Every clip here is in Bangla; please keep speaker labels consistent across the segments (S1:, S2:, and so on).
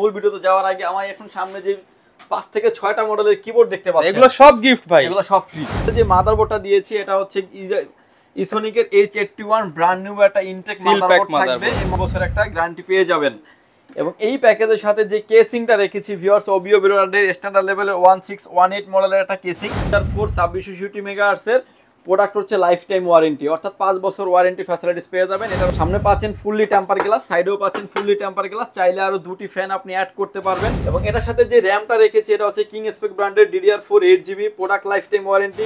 S1: মূল ভিডিওতে যাওয়ার আগে আমার এখন সামনে যে 5 থেকে 6টা মডেলের কিবোর্ড দেখতে পাচ্ছেন,
S2: এগুলো সব গিফট ভাই,
S1: এগুলো সব ফ্রি। যে মাদারবোর্ডটা দিয়েছি এটা হচ্ছে ইসোনিকের H81 ব্র্যান্ড নিউ একটা ইনটেক মাদারবোর্ড থাকবে, এই বছর একটা গ্যারান্টি পেয়ে যাবেন। এবং এই প্যাকেজের সাথে যে কেসিংটা রেখেছি ভিউয়ার্স, ওবিও ব্র্যান্ডের স্ট্যান্ডার্ড লেভেলের 1618 মডেলের একটা কেসিং, 2660 মেগাহার্টজের প্রোডাক্ট হচ্ছে লাইফ টাইম ওয়ারেন্টি, অর্থাৎ 5 বছর ওয়ারেন্টি ফ্যাসিলিটিস পেয়ে যাবেন। এটার সামনে পাচ্ছেন ফুললি টেম্পার গ্লাস, সাইডেও পাচ্ছেন ফুললি টেম্পার গ্লাস, চাইলে আরো দুটি ফ্যান আপনি অ্যাড করতে পারবেন। এবং এটার সাথে যে র্যামটা রেখেছি এটা হচ্ছে কিং স্পেক ব্র্যান্ডের DDR4 8GB, product life time warranty.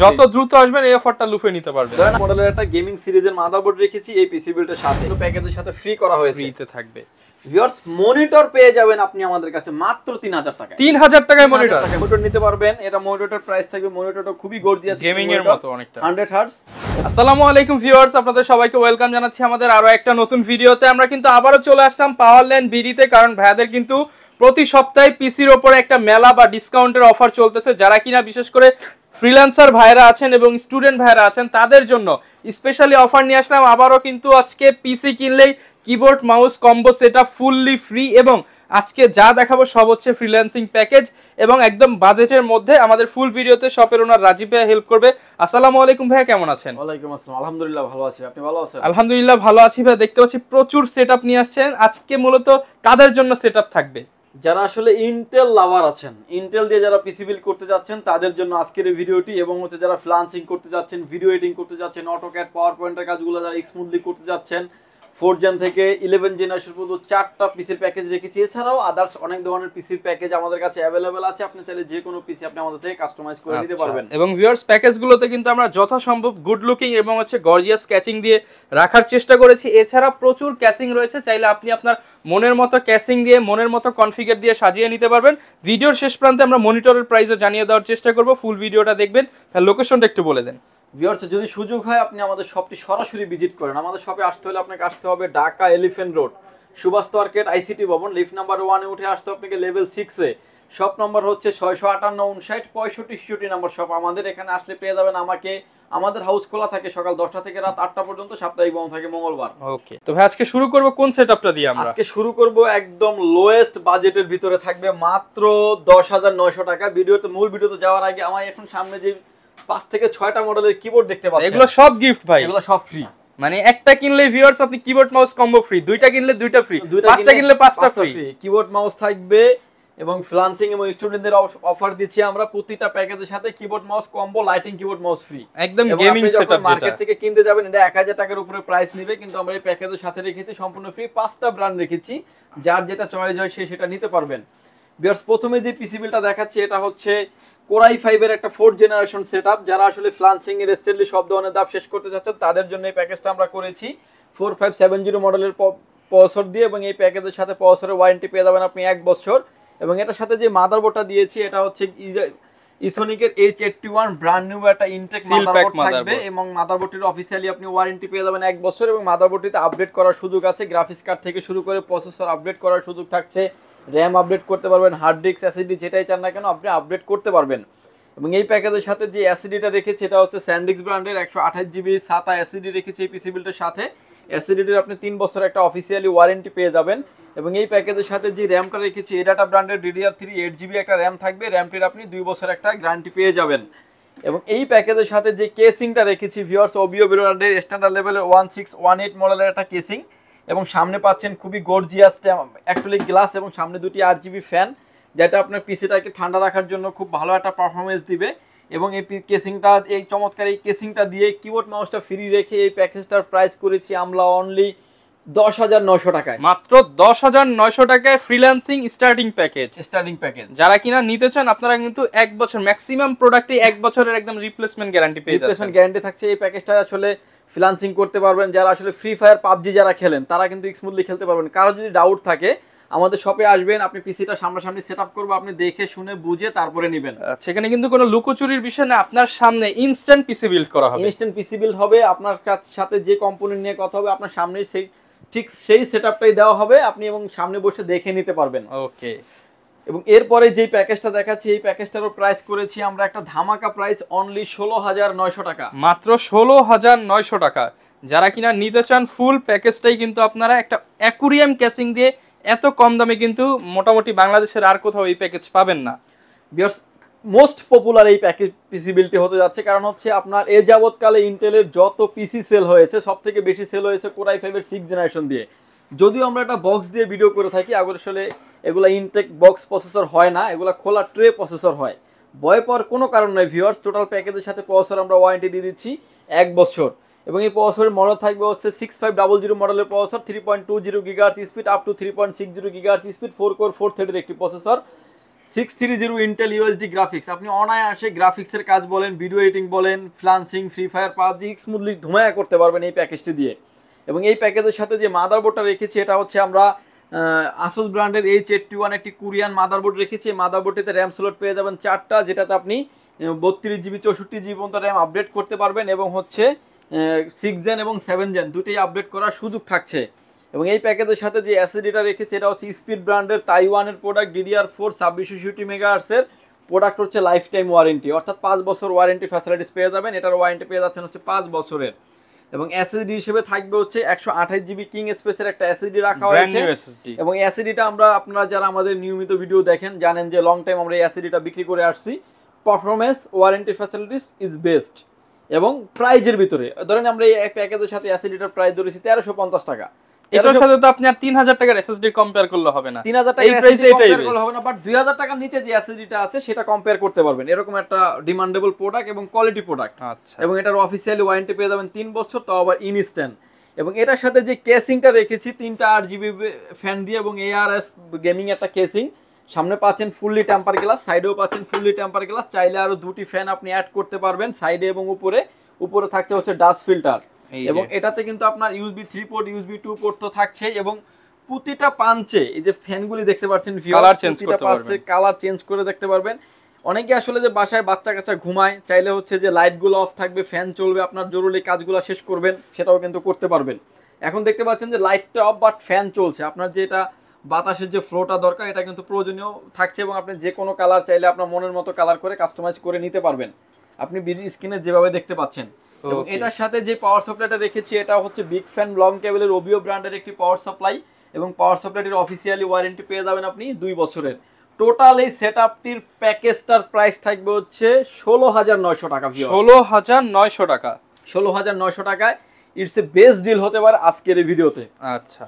S2: যত দ্রুত আসবেন এই অফারটা লুফে নিতে পারবেন।
S1: মডেলের একটা গেমিং সিরিজের মাদারবোর্ড রেখেছি এই পিসি বিল্ডের সাথে, প্যাকেজের সাথে ফ্রি করা হয়েছে,
S2: ফ্রিতে থাকবে।
S1: ভিউয়ার্স মনিটর পেয়ে যাবেন আপনি আমাদের কাছে মাত্র 3000 টাকায়।
S2: 3000 টাকায় মনিটর
S1: নিতে পারবেন। এটা মনিটরের প্রাইস থাকবে, মনিটরটা খুবই গর্জিয়াস,
S2: গেমিং এর মতো অনেকটা
S1: 100 হার্টজ।
S2: আসসালামু আলাইকুম ভিউয়ার্স, আপনাদের সবাইকে ওয়েলকাম জানাচ্ছি আমাদের আরো একটা নতুন ভিডিওতে। আমরা কিন্তু আবারো চলে আসলাম পাওয়ারল্যান্ড বিডিতে, কারণ ভাইয়াদের কিন্তু প্রতি সপ্তাহে পিসির উপরে একটা মেলা বা ডিসকাউন্টের অফার চলতেছে। যারা কিনা বিশেষ করে ফ্রিল্যান্সার ভাইরা আছেন এবং স্টুডেন্ট ভাইরা আছেন তাদের জন্য স্পেশালি অফার নিয়ে আসলাম। আবারও কিন্তু আজকে পিসি কিনলেই keyboard mouse combo setup fully free, এবং আজকে যা দেখাবো সব হচ্ছে ফ্রিল্যান্সিং প্যাকেজ এবং একদম বাজেটের মধ্যে। আমাদের ফুল ভিডিওতে শপের ওনার রাজীব ভাই হেল্প করবে। আসসালামু আলাইকুম ভাইয়া, কেমন আছেন?
S1: ওয়ালাইকুম আসসালাম, আলহামদুলিল্লাহ ভালো আছি, আপনি ভালো আছেন?
S2: আলহামদুলিল্লাহ ভালো আছি ভাই। দেখতে পাচ্ছি প্রচুর সেটআপ নিয়ে আসছেন আজকে। মূলত কাদের জন্য সেটআপ থাকবে?
S1: যারা আসলে ইন্টেল লাভার আছেন, ইন্টেল দিয়ে যারা পিসি বিল্ড করতে যাচ্ছেন তাদের জন্য আজকের এই ভিডিওটি, এবং হচ্ছে যারা ফ্রিল্যান্সিং করতে যাচ্ছেন, ভিডিও এডিটিং করতে যাচ্ছেন, অটোক্যাড পাওয়ার পয়েন্টের কাজগুলো যারা স্মুথলি করতে যাচ্ছেন, 4th জেন থেকে 11th জেনারেশন পর্যন্ত 4টা পিসির প্যাকেজ রেখেছি। এছাড়াও আদার্স অনেক ধরনের পিসির প্যাকেজ আমাদের কাছে অ্যাভেলেবেল আছে, আপনি চাইলে যে কোনো পিসি আপনি আমাদের থেকে কাস্টমাইজ করে নিতে পারবেন।
S2: এবং ভিউয়ার্স প্যাকেজগুলোতে কিন্তু আমরা যথাসম্ভব গুড লুকিং এবং হচ্ছে গর্জিয়াস ক্যাচিং দিয়ে রাখার চেষ্টা করেছি। এছাড়া প্রচুর ক্যাচিং রয়েছে, চাইলে আপনি আপনার মনের মতো ক্যাচিং দিয়ে মনের মতো কনফিগার দিয়ে সাজিয়ে নিতে পারবেন। ভিডিওর শেষ প্রান্তে আমরা মনিটরের প্রাইসও জানিয়ে দেওয়ার চেষ্টা করব। ফুল ভিডিওটা দেখবেন। লোকেশনটা একটু বলে দেন
S1: ভিউয়ার্স। যদি সুযোগ হয় আপনি আমাদের শপটি সরাসরি ভিজিট করেন। আমাদের শপে আসতে হলে আপনাকে আসতে হবে Dhaka elephant road, Subhash market, ICT Bhaban, lift number 1 এ উঠে আসতে আপনাকে লেভেল 6 এ। শপ নম্বর হচ্ছে 6585965 নাম্বার শপ। আমাদের এখানে আসলে পেয়ে যাবেন আমাকে। আমাদের হাউস খোলা থাকে সকাল 10টা থেকে রাত 8টা পর্যন্ত, সাপ্তাহিক বন্ধ থাকে মঙ্গলবার।
S2: ওকে, তো ভাই আজকে শুরু করব কোন সেটআপটা দিয়ে? আমরা
S1: আজকে শুরু করব একদম লোয়েস্ট বাজেটের ভিতরে, থাকবে মাত্র 10900 টাকা। ভিডিওতে মূল ভিডিওতে যাওয়ার আগে আমার এখন সামনে যে 5 থেকে 6টা মডেলের কিবোর্ড দেখতে পাচ্ছেন,
S2: এগুলো সব গিফট ভাই,
S1: এগুলো সব ফ্রি।
S2: মানে একটা কিনলে ভিউয়ার্স আপনি কিবোর্ড মাউস কম্বো ফ্রি, দুইটা কিনলে দুইটা ফ্রি, পাঁচটা কিনলে পাঁচটা ফ্রি।
S1: কিবোর্ড মাউস থাকবে এবং ফ্রিল্যান্সিং এবং স্টুডেন্টদের অফার দিচ্ছি আমরা প্রতিটা প্যাকেজের সাথে keyboard mouse combo, lighting keyboard mouse free.
S2: একদম গেমিং সেটআপ।
S1: মার্কেট থেকে কিনতে যাবেন এটা 1000 টাকার উপরে প্রাইস নেবে, কিন্তু আমরা এই প্যাকেজের সাথে রেখেছি সম্পূর্ণ ফ্রি। 5টা ব্র্যান্ড রেখেছি, যার যেটা চয়েস হয় সে সেটা নিতে পারবেন। ভিউয়ার্স প্রথমে যে পিসি বিলটা দেখাচ্ছি এটা হচ্ছে Core i5 এর একটা 4th জেনারেশন সেটআপ। যারা আসলে ফ্রিল্যান্সিং এর স্টেডলি সব ধরনের ধাপ শেষ করতে চাচ্ছেন তাদের জন্য এই প্যাকেজটা আমরা করেছি 4570 মডেলের প্রসেসর দিয়ে, এবং এই প্যাকেজের সাথে প্রসেসরের ওয়ারেন্টি পেয়ে যাবেন আপনি 1 বছর। এবং এটার সাথে যে মাদারবোর্ডটা দিয়েছি এটা হচ্ছে ইসোনিকের H81 ব্র্যান্ড নিউ একটা ইনটেক মাদারবোর্ড থাকবে, এবং মাদারবোর্ডটির অফিশিয়ালি আপনি ওয়ারেন্টি পেয়ে যাবেন 1 বছর। এবং মাদারবোর্ডটিতে আপডেট করার সুযোগ আছে, গ্রাফিক্স কার্ড থেকে শুরু করে প্রসেসর আপডেট করার সুযোগ থাকছে, র্যাম আপডেট করতে পারবেন, হার্ড ডিস্ক, এসএসডি যেটাই চান না কেন আপনি আপডেট করতে পারবেন। এবং এই প্যাকেজের সাথে যে এসএসডিটা রেখেছি এটা হচ্ছে স্যান্ডিক্স ব্র্যান্ডের 128GB SATA এসএসডি রেখেছি এই পিসি বিল্ডের সাথে। এসএসডির আপনি 3 বছর একটা অফিশিয়ালি ওয়ারেন্টি পেয়ে যাবেন। এবং এই প্যাকেজের সাথে যে র্যামটা রেখেছি এডাটা ব্র্যান্ডের DDR3 8GB একটা র্যাম থাকবে, র্যামটির আপনি 2 বছর একটা গ্যারান্টি পেয়ে যাবেন। এবং এই প্যাকেজের সাথে যে কেসিংটা রেখেছি ভিউয়ার্স, ওবিও ব্র্যান্ডের স্ট্যান্ডার্ড লেভেলের 1618 মডেলের একটা কেসিং, এবং সামনে পাচ্ছেন খুবই গর্জিয়াস অ্যাক্রিলিক গ্লাস, এবং সামনে দুটি RGB ফ্যান, যেটা আপনার পিসিটাকে ঠান্ডা রাখার জন্য খুব ভালো একটা পারফরমেন্স দিবে। এবং এই কেসিংটা, এই চমৎকার এই কেসিংটা দিয়ে কিবোর্ড মাউসটা ফ্রি রেখে এই প্যাকেজটার প্রাইস করেছি আমরা অনলি 10900 টাকায়।
S2: মাত্র 10900 টাকায় ফ্রিল্যান্সিং স্টার্টিং প্যাকেজ। যারা কিনা নিতে চান আপনারা কিন্তু 1 বছর ম্যাক্সিমাম প্রোডাক্টে 1 বছরের একদম রিপ্লেসমেন্ট গ্যারান্টি পেয়ে যাচ্ছেন।
S1: রিপ্লেসমেন্ট গ্যারান্টি থাকছে। এই প্যাকেজটা আসলে ফ্রিল্যান্সিং করতে পারবেন, যারা আসলে ফ্রি ফায়ার পাবজি যারা খেলেন তারা কিন্তু স্মুথলি খেলতে পারবেন। কারো যদি ডাউট থাকে আমাদের শপে আসবেন, আপনি পিসিটা সামনাসামনি সেটআপ করব, আপনি দেখে শুনে বুঝে তারপরে নেবেন।
S2: সেখানে কিন্তু কোনো লুকোচুরির বিষয় না, আপনার সামনে ইনস্ট্যান্ট পিসি বিল্ড করা হবে।
S1: ইনস্ট্যান্ট পিসি বিল্ড হবে, আপনার সাথে যে কম্পোনেন্ট নিয়ে কথা হবে আপনার সামনে সেই সেটআপটাই দেওয়া হবে, আপনি এবং সামনে বসে দেখে নিতে পারবেন।
S2: ওকে।
S1: এবং এরপরে যে প্যাকেজটা দেখাচ্ছি এই প্যাকেজটারও প্রাইস করেছি আমরা একটা ধামাকা প্রাইস অনলি 16900 টাকা।
S2: মাত্র 16900 টাকা। যারা কিনা নিতে চান ফুল প্যাকেজটাই কিন্তু আপনারা একটা অ্যাকুরিয়াম ক্যাসিং দিয়ে এত কম দামে কিন্তু মোটামুটি বাংলাদেশের আর কোথাও এই প্যাকেজ পাবেন না।
S1: ভিউয়ার্স মোস্ট পপুলার এই প্যাকেজ পিসি বিল্ডটি হতে যাচ্ছে, কারণ হচ্ছে আপনার এ যাবৎকালে ইন্টেলের যত পিসি সেল হয়েছে সব থেকে বেশি সেল হয়েছে Core i5 এর 6th জেনারেশন দিয়ে। যদিও আমরা একটা বক্স দিয়ে ভিডিও করে থাকি, আসলে এগুলা ইনটেক বক্স প্রসেসর হয় না, এগুলা খোলা ট্রে প্রসেসর হয়। ভয় পাওয়ার কোনো কারণ নাই ভিউয়ার্স, টোটাল প্যাকেজের সাথে প্রসেসর আমরা ওয়ারেন্টি দিয়ে দিচ্ছি 1 বছর। এবং এই প্রসেসরের মডেল থাকবে হচ্ছে 6500 মডেলের processor, 3.20 GHz speed up to 3.60 GHz speed, 4 core 4 থ্রেডের একটি প্রসেসর, 630 ইন্টেল ইউএসডি গ্রাফিক্স। আপনি অনায়াসে গ্রাফিক্সের কাজ বলেন, ভিডিও এডিটিং বলেন, freelancing, free fire, PUBG smoothly ধুমায়া করতে পারবেন এই প্যাকেজটি দিয়ে। এবং এই প্যাকেজের সাথে যে মাদারবোর্ডটা রেখেছি এটা হচ্ছে আমরা আসুস ব্র্যান্ডের H81 একটি কোরিয়ান মাদারবোর্ড রেখেছি। এই মাদারবোর্ডটিতে র্যাম স্লট পেয়ে যাবেন 4টা, যেটাতে আপনি 32 GB 64 GB পর্যন্ত র্যাম আপডেট করতে পারবেন, এবং হচ্ছে 6 জেন এবং 7 জেন দুটোই আপডেট করার সুযোগ থাকছে। এবং এই প্যাকেজের সাথে যে এসএসডিটা রেখেছে এটা হচ্ছে স্পিড ব্র্যান্ডের তাইওয়ানের প্রোডাক্ট DDR4 2660 মেগাহার্টজের প্রোডাক্ট, হচ্ছে লাইফ টাইম ওয়ারেন্টি, অর্থাৎ 5 বছর ওয়ারেন্টি ফ্যাসিলিটিস পেয়ে যাবেন। এটার ওয়ারেন্টি পেয়ে যাচ্ছেন হচ্ছে 5 বছরের। এবং এসএসডি হিসেবে থাকবে হচ্ছে 128 GB কিং স্পেসের একটা এসএসডি রাখা হয়েছে। এবং এসএসডিটা আমরা, আপনারা যারা আমাদের নিয়মিত ভিডিও দেখেন জানেন যে লং টাইম আমরা এই এসএসডিটা বিক্রি করে আসছি। Performance, warranty facilities is best. এবং প্রাইজের ভিতরে ধরেন আমরা এই প্যাকেজের সাথে এসএসডিটার প্রাইস ধরেছি 1350 টাকা।
S2: এটার সাথে তো আপনি আর 3000 টাকার এসএসডি কম্পেয়ার করলে হবে না,
S1: 3000 টাকার এসএসডি কম্পেয়ার করলে হবে না, বাট 2000 টাকার নিচে যে এসএসডিটা আছে সেটা কম্পেয়ার করতে পারবেন। এরকম একটা ডিমান্ডেবল প্রোডাক্ট এবং কোয়ালিটি প্রোডাক্ট।
S2: আচ্ছা।
S1: এবং এটার অফিসিয়ালি ওয়ারেন্টি পেয়ে যাবেন 3 বছর, তাও আবার ইনস্ট্যান্ট। এবং এটার সাথে যে কেসিংটা রেখেছি 3টা RGB ফ্যান দিয়ে এবং ARS গেমিং একটা কেসিং, সামনে পাচ্ছেন ফুললি টেম্পার গ্লাস, সাইডেও পাচ্ছেন ফুললি টেম্পার গ্লাস। চাইলে আরো 2টি ফ্যান আপনি অ্যাড করতে পারবেন সাইডে এবং উপরে। উপরে থাকছে হচ্ছে ডাস্ট ফিল্টার। এবং এটাতে কিন্তু আপনার USB 3 পোর্ট, USB 2 পোর্ট তো থাকছেই। এবং প্রতিটা পাঞ্চে এই যে ফ্যানগুলি দেখতে পাচ্ছেন,
S2: কালার চেঞ্জ করতে পারবেন,
S1: কালার চেঞ্জ করে দেখতে পারবেন। অনেকে আসলে যে বাসায় বাচ্চা কাচ্চা ঘুমায়, চাইলে হচ্ছে যে লাইটগুলো অফ থাকবে, ফ্যান চলবে, আপনার জরুরি কাজগুলো শেষ করবেন, সেটাও কিন্তু করতে পারবেন। এখন দেখতে পাচ্ছেন যে লাইটটা অফ বাট ফ্যান চলছে, আপনার যেটা বাতাসের যে ফ্লোটা দরকার এটা কিন্তু প্রয়োজনীয় থাকছে। এবং আপনি যে কোনো কালার চাইলে আপনার মনের মতো কালার করে কাস্টমাইজ করে নিতে পারবেন, আপনি বিডি স্ক্রিনে যেভাবে দেখতে পাচ্ছেন। এবং এটার সাথে যে পাওয়ার সাপ্লাইটা রেখেছি এটা হচ্ছে বিগ ফ্যান লং কেবলের ওবিও ব্র্যান্ডের একটি পাওয়ার সাপ্লাই। এবং পাওয়ার সাপ্লাইটির অফিসিয়ালি ওয়ারেন্টি পেয়ে যাবেন আপনি 2 বছরের। টোটাল এই সেটআপটির প্যাকেজটার প্রাইস থাকবে হচ্ছে 16900 টাকা।
S2: 16900 টাকা,
S1: 16900 টাকায় ইটস এ বেস্ট ডিল হতে পারে আজকের এই ভিডিওতে।
S2: আচ্ছা,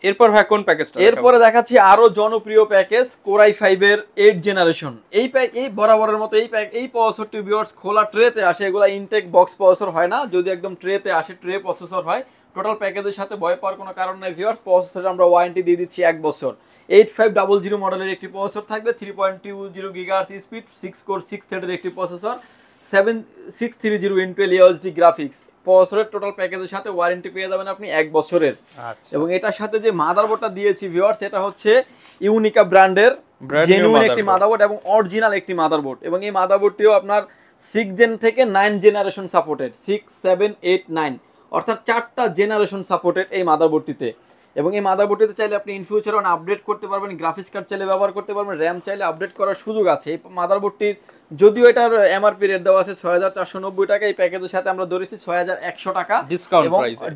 S2: এরপর ভাই কোন প্যাকেজটা?
S1: এরপরে দেখাচ্ছি আরো জনপ্রিয় প্যাকেজ Core i5 এর 8 জেনারেশন। এই বরাবরের মতো এই প্রসেসরটি ভিউয়ার্স খোলা ট্রেতে আসে, এগুলা ইনটেক বক্স প্রসেসর হয় না, যদি একদম ট্রেতে আসে ট্রে প্রসেসর হয়। টোটাল প্যাকেজের সাথে ভয় পাওয়ার কোনো কারণ নাই ভিউয়ার্স, প্রসেসরে আমরা ওয়ারেন্টি দিয়ে দিচ্ছি 1 বছর। 8500 মডেলের একটি প্রসেসর থাকবে, 3.20 GHz স্পিড, 6 কোর 6 থ্রেডের একটি প্রসেসর, 630 ইন্টেল ইউএসডি গ্রাফিক্স। প্রসেসরের টোটাল প্যাকেজের সাথে ওয়ারেন্টি পেয়ে যাবেন আপনি 1 বছরের।
S2: আচ্ছা।
S1: এবং এটার সাথে যে মাদারবোর্ডটা দিয়েছি ভিউয়ার্স এটা হচ্ছে ইউনিকা ব্র্যান্ডের জেনুইন একটি মাদারবোর্ড এবং অরিজিনাল একটি মাদারবোর্ড। এবং এই মাদারবোর্ডটিও আপনার 6 জেন থেকে 9 জেনারেশন সাপোর্টেড, 6, 7, 8, 9 অর্থাৎ 4টা জেনারেশন সাপোর্টেড এই মাদারবোর্ডটিতে। এবং এই মাদারবোর্ডটিতে চাইলে আপনি ইন ফিউচারে আপডেট করতে পারবেন, গ্রাফিক্স কার্ড চাইলে ব্যবহার করতে পারবেন, র্যাম চাইলে আপডেট করার সুযোগ আছে। এই মাদারবোর্ডটির যদিও এটার এমআরপি রেট দেওয়া আছে 6490 টাকা, এই প্যাকেজের সাথে আমরা ধরেছি 6100 টাকা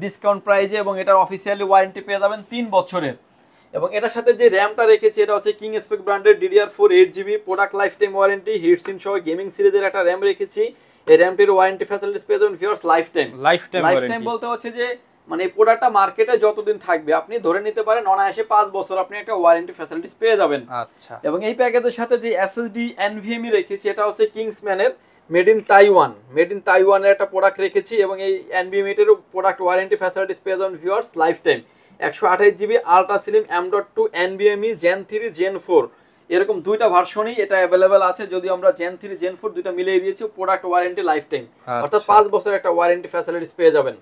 S1: ডিসকাউন্ট প্রাইসে। এবং এটার অফিসিয়ালি ওয়ারেন্টি পেয়ে যাবেন 3 বছরের। এবং এটার সাথে যে র্যামটা রেখেছি এটা হচ্ছে কিং স্পেক ব্র্যান্ডের DDR4 8GB, product life time warranty, heat sink সহ গেমিং সিরিজের একটা র্যাম রেখেছি। এই র্যামটির ওয়ারেন্টি ফ্যাসিলিটিস পেয়ে যাবেন ভিউয়ার্স লাইফ টাইম বলতে হচ্ছে যে মানে এই প্রোডাক্টটা মার্কেটে যতদিন থাকবে আপনি ধরে নিতে পারেন অনায়াসে 5 বছর আপনি একটা ওয়ারেন্টি ফ্যাসিলিটিস পেয়ে যাবেন।
S2: আচ্ছা। এবং
S1: এই প্যাকেজের সাথে যে এসএসডি NVMe রেখেছি এটা হচ্ছে কিংসম্যানের মেড ইন তাইওয়ানের একটা প্রোডাক্ট রেখেছি। এবং এই NVMe এর প্রোডাক্ট ওয়ারেন্টি ফ্যাসিলিটিস পেয়ে যাবেন viewers life time. 128GB ultra slim M.2 NVMe Gen 3 Gen 4 এরকম দুইটা ভার্সনই এটা अवेलेबल আছে, যদি আমরা Gen 3 Gen 4 দুইটা মিলিয়ে দিয়েছি। প্রোডাক্ট ওয়ারেন্টি লাইফ টাইম, অর্থাৎ 5 বছর একটা ওয়ারেন্টি ফ্যাসিলিটিস পেয়ে যাবেন।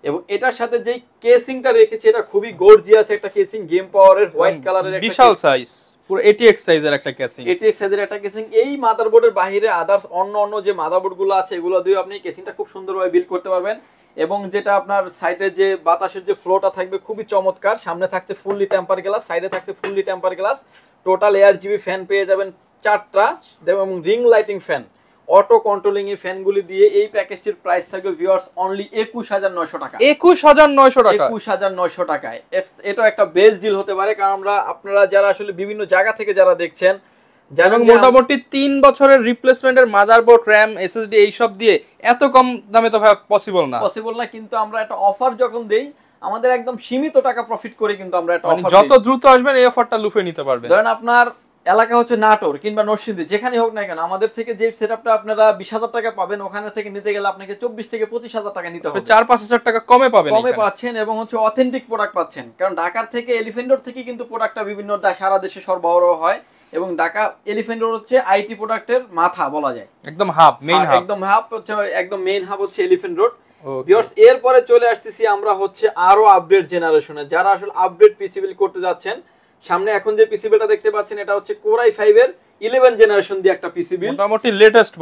S1: এবং এটার সাথে যেই কেসিংটা রেখেছি এটা খুবই গর্জিয়াস একটা কেসিং, গেম পাওয়ারের হোয়াইট কালারের একটা
S2: বিশাল সাইজ, পুরো ATX সাইজের একটা কেসিং।
S1: এই মাদারবোর্ডের বাইরে আদার্স অন্য যে মাদারবোর্ডগুলো আছে এগুলো দিয়ে আপনি কেসিংটা খুব সুন্দরভাবে বিল্ড করতে পারবেন। এবং যেটা আপনার সাইডে যে বাতাসের যে ফ্লোটা থাকবে খুবই চমৎকার। সামনে থাকছে ফুললি টেম্পার গ্লাস, সাইডে থাকছে fully temper glass. Total ARGB fan পেয়ে যাবেন 4টা এবং ring lighting fan. Auto controlling এই ফ্যানগুলি দিয়ে এই প্যাকেজটির প্রাইস থাকবে ভিউয়ার্স অনলি 21900 টাকা।
S2: 21900 টাকা,
S1: 21900 টাকায়। এটা একটা বেস্ট ডিল হতে পারে, কারণ আপনারা যারা আসলে বিভিন্ন জায়গা থেকে যারা দেখছেন
S2: জানেন মোটামুটি 3 বছরের রিপ্লেসমেন্টের মাদারবোর্ড, র‍্যাম, এসএসডি এইসব দিয়ে এত কম দামে তো ভাই পসিবল না। কিন্তু
S1: আমরা একটা অফার যখন দেই আমাদের একদম সীমিত টাকা প্রফিট করে কিন্তু আমরা একটা অফার
S2: যত দ্রুত আসবেন এই অফারটা লুফে নিতে পারবেন।
S1: ধরেন আপনার এলাকা হচ্ছে নাটোর কিংবা নরসিংদী, যেখানে হোক না কেন, আমাদের থেকে যে সেটআপটা আপনারা 20000 টাকা পাবেন, ওখানে থেকে নিতে গেলে আপনাকে 24 থেকে 25000 টাকা নিতে হবে।
S2: 4-5000 টাকা কমে
S1: পাচ্ছেন এবং হচ্ছে অথেন্টিক প্রোডাক্ট পাচ্ছেন। কারণ ঢাকার থেকে এলিফ্যান্ট রোড থেকে কিন্তু প্রোডাক্টটা বিভিন্ন সারা দেশে সরবরাহ হয়, এবং ঢাকা এলিফ্যান্ট রোড হচ্ছে আইটি প্রোডাক্টের মাথা বলা যায়,
S2: একদম হাব, মেইন হাব,
S1: একদম মেইন হাব হচ্ছে এলিফ্যান্ট রোড। ভিউয়ার্স, এরপরে চলে আসতেছি আমরা হচ্ছে আরো আপডেট জেনারেশনে, যারা আসলে আপডেট পিসি বিল্ড করতে যাচ্ছেন। সামনে এখন যে পিসি বিলটা দেখতে পাচ্ছেন এটা হচ্ছে Core i5 এর 11 জেনারেশন দিয়ে একটা পিসি বিল,
S2: মোটামুটি লেটেস্ট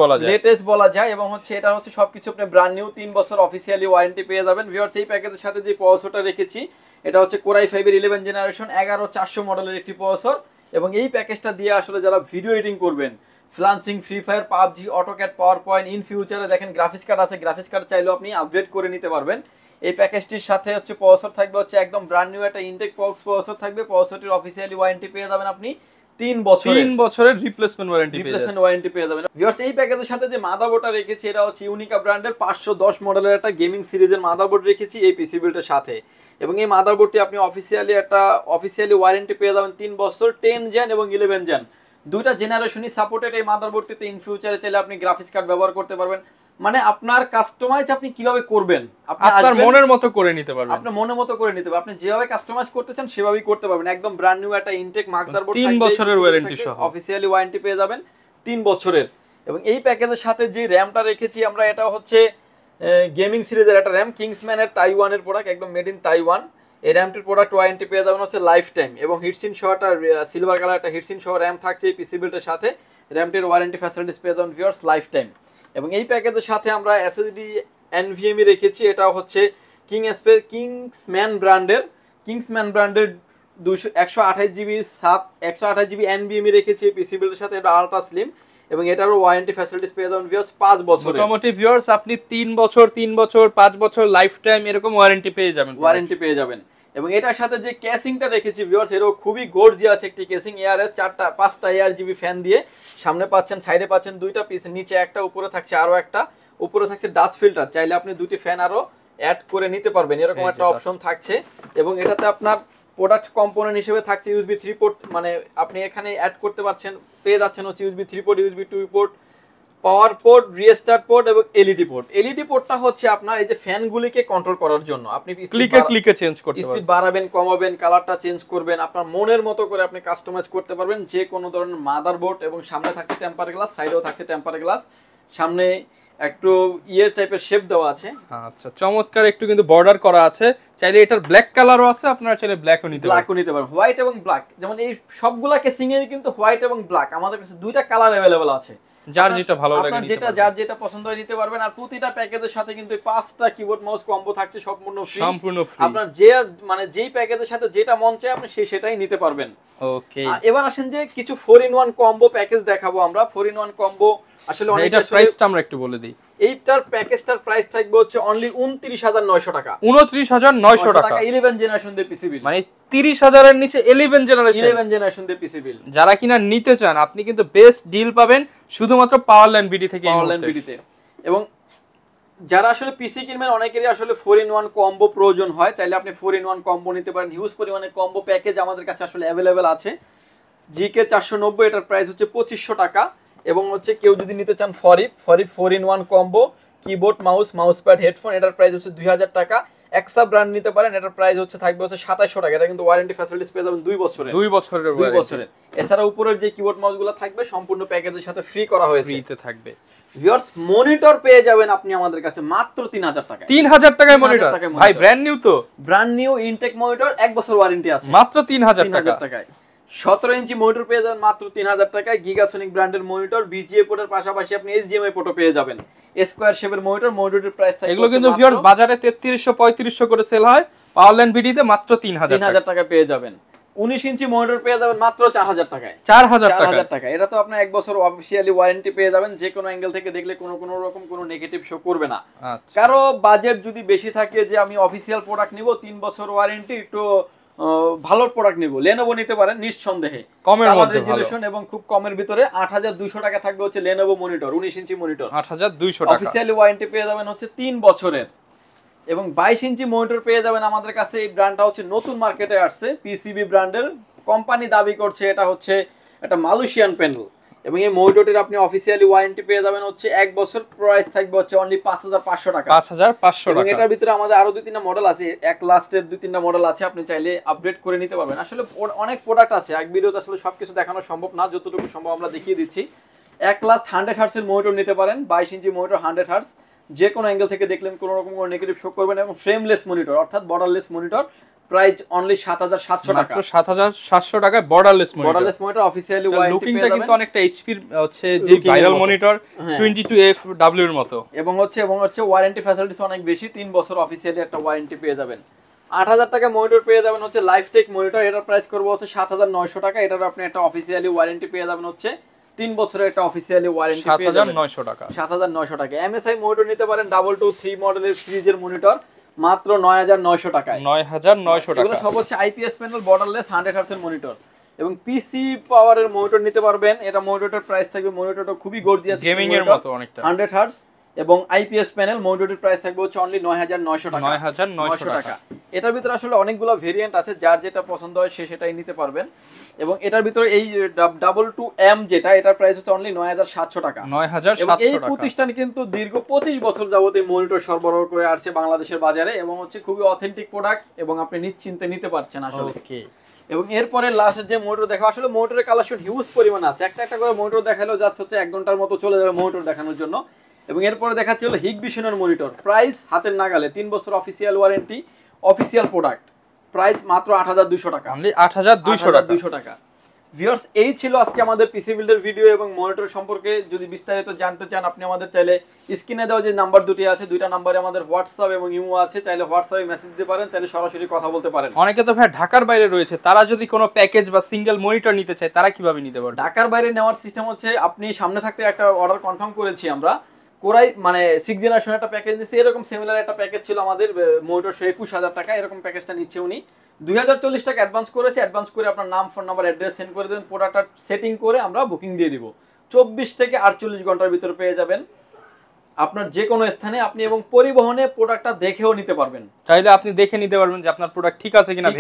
S2: বলা যায়,
S1: এবং হচ্ছে এটা হচ্ছে সবকিছু আপনি ব্র্যান্ড নিউ 3 বছর অফিশিয়ালি ওয়ারেন্টি পেয়ে যাবেন। ভিউয়ার্স, এই প্যাকেজের সাথে যে প্রসেসরটা রেখেছি এটা হচ্ছে Core i5 এর 11 জেনারেশন 11400 মডেলের একটি প্রসেসর, এবং এই প্যাকেজটা দিয়ে আসলে যারা ভিডিও এডিটিং করবেন, freelancing, free fire, PUBG, AutoCAD, power point, in ফিউচারে দেখেন গ্রাফিক্স কার্ড আছে, গ্রাফিক্স কার্ড চাইলেও আপনি আপগ্রেড করে নিতে পারবেন। এই প্যাকেজটির সাথে হচ্ছে প্রসেসর থাকবে হচ্ছে একদম ব্র্যান্ড নিউ একটা ইনটেক প্রসেসর থাকবে। প্রসেসরটির অফিশিয়ালি ওয়ারেন্টি পেয়ে যাবেন আপনি 3 বছরের
S2: রিপ্লেসমেন্ট
S1: ওয়ারেন্টি পেয়ে যাবেন। ভিউয়ার্স, এই প্যাকেজের সাথে যে মাদারবোর্ডটা রেখেছি এটা হচ্ছে ইউনিকা ব্র্যান্ডের 510 মডেলের একটা গেমিং সিরিজের মাদারবোর্ড রেখেছি এই পিসি বিল্ডের সাথে, এবং এই মাদারবোর্ডটি আপনি অফিশিয়ালি ওয়ারেন্টি পেয়ে যাবেন 3 বছর, 10 জেন এবং 11 জেন, দুইটা জেনারেশনই সাপোর্টেড। এই মাদারবোর্ডটিতে ইন ফিউচারে চাইলে আপনি গ্রাফিক্স কার্ড ব্যবহার করতে পারবেন, মানে আপনার কাস্টমাইজ আপনি কিভাবে করবেন
S2: আপনার মনের মতো করে নিতে পারবেন,
S1: আপনি যেভাবে কাস্টমাইজ করতেছেন সেভাবেই করতে পারবেন। একদম ব্র্যান্ড নিউ একটা ইনটেক মাদারবোর্ড,
S2: 3 বছরের ওয়ারেন্টি সহ
S1: অফিশিয়ালি ওয়ারেন্টি পেয়ে যাবেন 3 বছরের। এবং এই প্যাকেজের সাথে যে র‍্যামটা রেখেছি আমরা, এটা হচ্ছে গেমিং সিরিজের একটা র‍্যাম, কিংসম্যানের তাইওয়ানের প্রোডাক্ট, একদম মেড ইন তাইওয়ান। এই র‍্যামটির প্রোডাক্ট ওয়ারেন্টি পেয়ে যাবেন হচ্ছে লাইফ টাইম, এবং হিটসিন সহ একটা সিলভার কালার একটা হিটসিন সহ র‍্যাম থাকছে এই পিসি বিল্ডের সাথে। র‍্যামটির ওয়ারেন্টি ফ্যাসিলিটিস পেয়ে যাবেন ভিউয়ার্স লাইফ টাইম। এবং এই প্যাকেজের সাথে আমরা এসএসডি এনভিএমই রেখেছি, এটা হচ্ছে কিংসম্যান ব্র্যান্ডের 128 জিবি এনভিএমই রেখেছি এই পিসি বিল্ডের সাথে। এটা আলট্রা স্লিম, এবং এটারও ওয়ারেন্টি ফ্যাসিলিটিস পেয়ে যাবেন ভিউয়ার্স 5 বছর।
S2: মোটামুটি ভিউয়ার্স আপনি 3 বছর, 5 বছর লাইফ টাইম এরকম ওয়ারেন্টি পেয়ে যাবেন।
S1: এবং এটার সাথে যে কেসিংটা রেখেছি ভিউয়ার্স, এরও খুবই গর্জিয়াস একটি কেসিং, এয়ারের 5টা এআরজিবি ফ্যান দিয়ে সামনে পাচ্ছেন, সাইডে পাচ্ছেন 2টা পিস, নিচে একটা, উপরে থাকছে আরো একটা, উপরে থাকছে ডাস্ট ফিল্টার, চাইলে আপনি 2টি ফ্যান আরো অ্যাড করে নিতে পারবেন, এরকম একটা অপশন থাকছে। এবং এটাতে আপনার প্রোডাক্ট কম্পোনেন্ট হিসেবে থাকছে ইউএসবি 3 পোর্ট, মানে আপনি এখানে অ্যাড করতে পারছেন, পেয়ে যাচ্ছেন হচ্ছে ইউএসবি 3 পোর্ট, ইউএসবি 2 পোর্ট, পাওয়ার পোর্ট, রিস্টার্ট পোর্ট এবং এলইডি পোর্ট। এলইডি পোর্টটা হচ্ছে আপনার এই যে ফ্যানগুলিকে কন্ট্রোল করার জন্য, আপনি
S2: ক্লিকে চেঞ্জ করতে পারবেন,
S1: স্পিড বাড়াবেন, কমাবেন, কালারটা চেঞ্জ করবেন, আপনার মনের মতো করে আপনি কাস্টমাইজ করতে পারবেন যে কোনো ধরনের মাদারবোর্ড। এবং সামনে থাকছে টেম্পার গ্লাস, সাইডেও থাকছে টেম্পার গ্লাস, সামনে একটু ইয়ের টাইপের শেপ দেওয়া আছে।
S2: আচ্ছা, চমৎকার একটু কিন্তু বর্ডার করা আছে, চাইলে এটার ব্ল্যাক কালারও আছে, আপনারা চাইলে ব্ল্যাকও নিতে
S1: পারেন, হোয়াইট এবং ব্ল্যাক। যেমন এই সবগুলা কেসিং এর কিন্তু হোয়াইট এবং ব্ল্যাক আমাদের কাছে 2টা কালার अवेलेबल আছে,
S2: যার যেটা ভালো লাগে
S1: যার যেটা পছন্দ হয় নিতে পারবেন। আর প্রতিটা প্যাকেজের সাথে কিন্তু 5টা কিবোর্ড মাউস কম্বো থাকছে সম্পূর্ণ ফ্রি। আপনার যেই প্যাকেজের সাথে যেটা মন চায় আপনি সেটাই নিতে পারবেন।
S2: ওকে,
S1: এবার আসেন যে কিছু 4-in-1 কম্বো প্যাকেজ দেখাবো আমরা। 4-in-1 কম্বো আসলে
S2: অনেকটা, প্রাইসটা আমরা একটু বলে দিই।
S1: এইটার প্যাকেজটার প্রাইস থাকবে হচ্ছে অনলি 29900 টাকা।
S2: 29900 টাকা
S1: 11 জেনারেশন দিয়ে পিসি বিল,
S2: মানে 30000 এর নিচে 11 জেনারেশন
S1: দিয়ে পিসি বিল।
S2: যারা কিনা নিতে চান আপনি কিন্তু বেস্ট ডিল পাবেন শুধুমাত্র পাওয়ারল্যান্ড বিডি থেকে,
S1: এবং যারা আসলে পিসি কিনবেন অনেকেরই আসলে 4-in-1 কম্বো প্রয়োজন হয়, চাইলে আপনি 4-in-1 কম্বো নিতে পারেন। হিউজ পরিমাণে কম্বো প্যাকেজ আমাদের কাছে আসলে अवेलेबल আছে। জিকে 490, এটার প্রাইস হচ্ছে 2500 টাকা। এবং হচ্ছে কেউ যদি নিতে চান ফরিপ 4-in-1 combo, keyboard, mouse pad, headphone, এটার প্রাইস হচ্ছে 2000 টাকা। এক্সা ব্র্যান্ড নিতে পারেন, এটার প্রাইস হচ্ছে থাকবে হচ্ছে 2700 টাকা। এটা কিন্তু ওয়ারেন্টি ফ্যাসিলিটিস পেয়ে যাবেন 2 বছরের। এছাড়া উপরের যে কিবোর্ড মাউসগুলো থাকবে সম্পূর্ণ প্যাকেজের সাথে ফ্রি করা হয়েছে,
S2: ফ্রিতে থাকবে।
S1: ভিউয়ার্স, মনিটর পেয়ে যাবেন আপনি আমাদের কাছে মাত্র 3000 টাকায়।
S2: 3000 টাকায় মনিটর ভাই, ব্র্যান্ড নিউ ইনটেক মনিটর, 1 বছর ওয়ারেন্টি আছে, মাত্র 3000
S1: টাকায়। 17 ইঞ্চি মনিটর পেয়ে যাবেন মাত্র 3000 টাকায়। গিগাসনিক ব্র্যান্ডের মনিটর, বিজিএ পোর্টের পাশাপাশি আপনি এইচডিএমআই পোর্টও পেয়ে যাবেন। স্কয়ার শেপের মনিটরের প্রাইস থাকে,
S2: এগুলো কিন্তু ভিউয়ার্স বাজারে 3300 3500 করে সেল হয়, পাওয়ারল্যান্ড বিডিতে মাত্র 3000
S1: টাকা পেয়ে যাবেন। 19 ইঞ্চি মনিটর পেয়ে যাবেন মাত্র 4000 টাকায়।
S2: 4000
S1: টাকা। এটা তো আপনার 1 বছর অফিশিয়ালি ওয়ারেন্টি পেয়ে যাবেন, যে কোনো অ্যাঙ্গেল থেকে দেখলে কোনো রকম কোনো নেগেটিভ শো করবে না।
S2: আচ্ছা,
S1: কারো বাজেট যদি বেশি থাকে যে আমি অফিশিয়াল প্রোডাক্ট নিব 3 বছর ওয়ারেন্টি, একটু ভালো প্রোডাক্ট নিব, Lenovo নিতে পারেন নিঃসন্দেহে,
S2: কমের মধ্যে
S1: রেজুলেশন এবং খুব কমের ভিতরে। 8200 টাকা থাকবে হচ্ছে Lenovo মনিটর, 19 ইঞ্চি মনিটর,
S2: 8200 টাকা।
S1: অফিশিয়ালি ওয়ারেন্টি পেয়ে যাবেন হচ্ছে 3 বছরের। এবং 22 ইঞ্চি মনিটর পেয়ে যাবেন আমাদের কাছে। এই ব্র্যান্ডটা হচ্ছে নতুন মার্কেটে আসছে, পিসিবি ব্র্যান্ডের। কোম্পানি দাবি করছে এটা হচ্ছে একটা মালয়েশিয়ান প্যানেল, এবং এই মনিটরটির আপনি অফিশিয়ালি ওয়ারেন্টি পেয়ে যাবেন হচ্ছে 1 বছর। প্রাইস থাকবে হচ্ছে অনলি 5500 টাকা।
S2: 5500
S1: এবং
S2: টাকা।
S1: এটার ভিতরে আমাদের আরো 2-3টা মডেল আছে, এক লাস্টের 2-3টা মডেল আছে, আপনি চাইলে আপডেট করে নিতে পারবেন। আসলে অনেক প্রোডাক্ট আছে, এক ভিডিওতে আসলে সবকিছু দেখানো সম্ভব না, যতটুকু সম্ভব আমরা দেখিয়ে দিচ্ছি। এক লাস্ট 100 হার্টজ এর মনিটর নিতে পারেন, 22 ইঞ্চি মনিটর 100 হার্টজ, যে কোনো অ্যাঙ্গেল থেকে দেখলেন কোনো রকম কোনো নেগেটিভ শো করবে না। এবং ফ্রেমলেস মনিটর অর্থাৎ বর্ডারলেস মনিটর, প্রাইস অনলি 7700 টাকা।
S2: মাত্র 7700 টাকায় borderless monitor.
S1: Borderless monitor officially warranty পেয়ে
S2: লুকিংটা
S1: যাবেন।
S2: কিন্তু অনেকটা এইচপির হচ্ছে যে ভাইরাল মনিটর 22FW এর মতো।
S1: এবং হচ্ছে ওয়ারেন্টি ফ্যাসিলিটিস অনেক বেশি, 3 বছর অফিশিয়ালি একটা ওয়ারেন্টি পেয়ে যাবেন। 8000 টাকা মনিটর পেয়ে যাবেন হচ্ছে লাইফটেক মনিটর, এটার প্রাইস করবো হচ্ছে 7900 টাকা। এটার আপনি একটা অফিশিয়ালি ওয়ারেন্টি পেয়ে যাবেন হচ্ছে 3 বছরের একটা অফিশিয়ালি ওয়ারেন্টি পেয়ে যাবেন
S2: 7900 টাকা।
S1: 7900 টাকা। MSI মনিটর নিতে পারেন 223 মডেলের সিরিজের মনিটর মাত্র 9900 টাকায়।
S2: 9900 টাকা।
S1: এগুলো সব হচ্ছে আইপিএস প্যানেল, বর্ডারলেস 100 হার্টজ এর মনিটর। এবং পিসি পাওয়ারের মনিটর নিতে পারবেন। এটা মনিটরের প্রাইস থাকবে, মনিটরটা খুবই গর্জিয়াস
S2: গেমিং এর মতো অনেকটা,
S1: 100 হার্টজ এবং আইপিএস প্যানেল। মনিটরের প্রাইস থাকবে হচ্ছে অনলি 9900 টাকা।
S2: 9900 টাকা।
S1: এটার ভিতরে আসলে অনেকগুলো ভেরিয়েন্ট আছে, যার যেটা পছন্দ হয় সে সেটাই নিতে পারবেন। এবং এটার ভিতরে এই 22M যেটা, এটার প্রাইস হচ্ছে অনলি 9700 টাকা।
S2: 9700
S1: এই
S2: টাকা।
S1: প্রতিষ্ঠান কিন্তু দীর্ঘ 25 বছর যাবত এই মনিটর সরবরাহ করে আসছে বাংলাদেশের বাজারে, এবং হচ্ছে খুবই অথেন্টিক প্রোডাক্ট, এবং আপনি নিশ্চিন্তে নিতে পারছেন আসলে।
S2: ওকে।
S1: এবং এরপরে লাস্টের যে মনিটর দেখা, আসলে মনিটরের কালেকশন হিউজ পরিমাণ আছে, একটা একটা করে মনিটর দেখালেও জাস্ট হচ্ছে 1 ঘন্টার মতো চলে যাবে মনিটর দেখানোর জন্য। এবং এরপরে দেখাচ্ছি হলো হিগবিশনের মনিটর, প্রাইস হাতের নাগালে, 3 বছর official warranty, official product, price মাত্র 8200 টাকা।
S2: অনলি 8200
S1: টাকা। ভিউয়ার্স, এই ছিল আজকে আমাদের পিসি বিল্ডের ভিডিও এবং মনিটর সম্পর্কে। যদি বিস্তারিত জানতে চান আপনি আমাদের চাইলে স্ক্রিনে দেওয়া যে নাম্বার দুটি আছে, দুইটা নাম্বারে আমাদের হোয়াটসঅ্যাপ এবং ইমো আছে, চাইলে হোয়াটসঅ্যাপে মেসেজ দিতে পারেন, চাইলে সরাসরি কথা বলতে পারেন।
S2: অনেকে তো ভাই ঢাকার বাইরে রয়েছে, তারা যদি কোনো প্যাকেজ বা সিঙ্গেল মনিটর নিতে চায় তারা কিভাবে নিতে পারবে?
S1: ঢাকার বাইরে নেওয়ার সিস্টেম হচ্ছে, আপনি সামনে থাকতে একটা অর্ডার কনফার্ম করেছি আমরা, কোরাই মানে 6 জেনারেশন একটা প্যাকেজ দিচ্ছি, এরকম সিমিলার একটা প্যাকেজ ছিল আমাদের মনিটর 21000 টাকা, এরকম প্যাকেজটা নিচ্ছে উনি। 2040 টাকা অ্যাডভান্স করেছে, অ্যাডভান্স করে আপনার নাম, ফোন নাম্বার, অ্যাড্রেস সেন্ড করে দেবেন, প্রোডাক্টটা সেটিং করে আমরা বুকিং দিয়ে দিব। 24 থেকে 48 ঘন্টার ভিতরে পেয়ে যাবেন আপনার যে কোনো স্থানে আপনি, এবং পরিবহনে প্রোডাক্টটা দেখেও নিতে পারবেন।
S2: চাইলে আপনি দেখে নিতে পারবেন যে আপনার প্রোডাক্ট ঠিক আছে কিনা,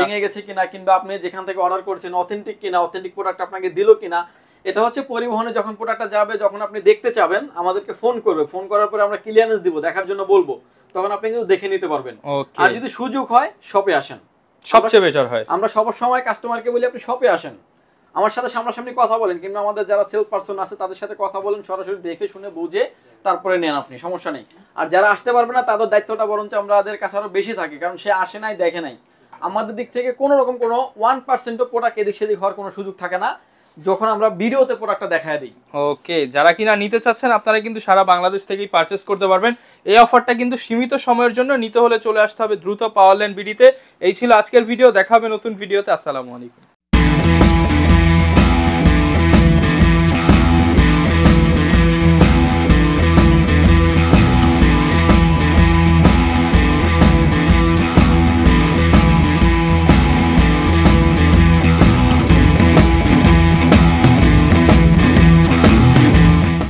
S2: ভেঙে গেছে কিনা,
S1: কিংবা আপনি যেখান থেকে অর্ডার করছেন অথেন্টিক কিনা, অথেন্টিক প্রোডাক্ট আপনাকে দিল কিনা। এটা হচ্ছে পরিবহনে যখন প্রোডাক্টটা যাবে, যখন আপনি দেখতে চাবেন আমাদেরকে ফোন করবে, ফোন করার পরে আমরা ক্লিয়ারেন্স দিব, দেখার জন্য বলবো, তখন আপনি কিন্তু দেখে নিতে পারবেন। আর যদি সুযোগ হয় শপে আসেন,
S2: সবচেয়ে বেটার হয়।
S1: আমরা সব সময় কাস্টমারকে বলি আপনি শপে আসেন, আমার সাথে সামনাসামনি কথা বলেন, কিন্তু আমাদের যারা সেলস পারসন আছে তাদের সাথে কথা বলেন, সরাসরি দেখে শুনে বুঝে তারপরে নেন আপনি, সমস্যা নেই। আর যারা আসতে পারবে না তাদের দায়িত্বটা বরঞ্চ আমাদের কাছে আরো বেশি থাকে, কারণ সে আসে নাই, দেখে নাই। আমাদের দিক থেকে কোনো রকম কোনো 1% প্রোডাক্ট এদিক সেদিক হওয়ার কোনো সুযোগ থাকে না যখন আমরা ভিডিওতে প্রোডাক্টটা দেখায় দিই।
S2: ওকে, যারা কিনা নিতে চাচ্ছেন আপনারা কিন্তু সারা বাংলাদেশ থেকেই পারচেজ করতে পারবেন। এই অফারটা কিন্তু সীমিত সময়ের জন্য, নিতে হলে চলে আসতে হবে দ্রুত পাওয়ারল্যান্ড বিডিতে। এই ছিল আজকের ভিডিও, দেখা হবে নতুন ভিডিওতে। আসসালামু আলাইকুম।